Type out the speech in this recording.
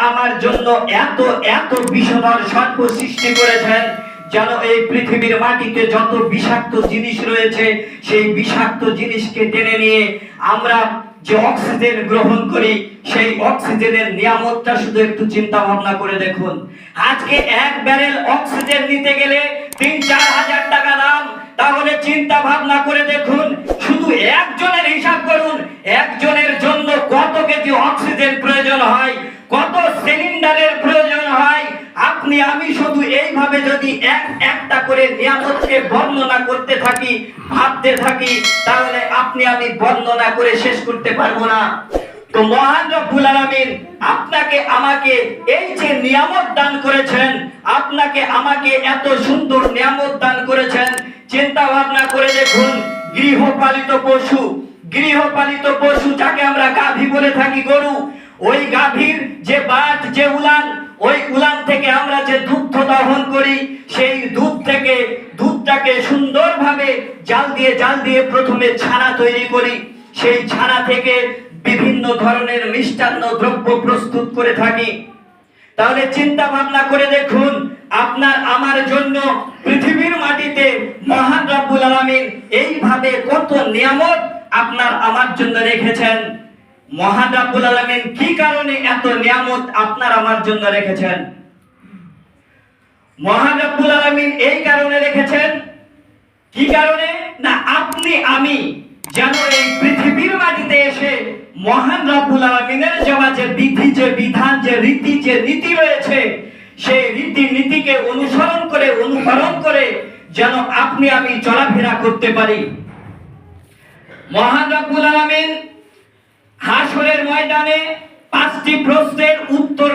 আমার জন্য এত এত বিষধর সর্প সৃষ্টি করেছেন, যেন এই পৃথিবীর মাটিতে যত বিষাক্ত জিনিস রয়েছে সেই বিষাক্ত জিনিসকে টেনে নিয়ে আমরা যে অক্সিজেন গ্রহণ করি, সেই অক্সিজেনের নিয়ামতটা শুধু একটু চিন্তা ভাবনা করে দেখুন। আজকে এক ব্যারেল অক্সিজেন নিতে গেলে ৩-৪ হাজার টাকা দাম। তাহলে চিন্তা ভাবনা করে দেখুন, শুধু একজনের হিসাব করুন, একজনের জন্য কত কেজি অক্সিজেন প্রয়োজন হয়, কত সিলিন্ডারের প্রয়োজন হয়। আপনি আমি শুধু এইভাবে যদি একটা করে নিয়ামতকে বর্ণনা করতে থাকি, ভাবতে থাকি, তাহলে আপনি আমি বর্ণনা করে শেষ করতে পারবো না। তো মহান রব্বুল আলামিন আপনাকে আমাকে এই যে নিয়ামত দান করেছেন, আপনাকে আমাকে এত সুন্দর নিয়ামত দান করেছেন, চিন্তা ভাবনা করে দেখুন। গৃহপালিত পশু যাকে আমরা গাভী বলে থাকি, গরু, ওই গাভীর যে বাট, যে উলান, ওই উলান থেকে আমরা যে দুধ দহন করি, সেই দুধটাকে সুন্দরভাবে জাল দিয়ে প্রথমে ছানা তৈরি করি। সেই ছানা থেকে বিভিন্ন ধরনের মিষ্টান্ন দ্রব্য প্রস্তুত করে থাকি। তাহলে চিন্তা ভাবনা করে দেখুন, আপনার আমার জন্য পৃথিবীর মাটিতে মহান রব্বুল আলামিন এইভাবে কত নিয়ামত আপনার আমার জন্য রেখেছেন। মহান রব্বুল আলামিন কি কারণে এত নিয়ামত আপনার আমার জন্য রেখেছেন? মহান রব্বুল আলামিন এই কারণে রেখেছেন। কি কারণে? না আপনি আমি যেন এই পৃথিবীর মাটিতে এসে মহান রব্বুল আলামিনের দেওয়া যে বিধি, যে বিধান, যে রীতি, যে নীতি রয়েছে, সেই রীতি নীতিকে অনুসরণ করে যেন আপনি আমি চলাফেরা করতে পারি। মহান রব্বুল আলামিন হাশরের ময়দানে 5টি প্রশ্নের উত্তর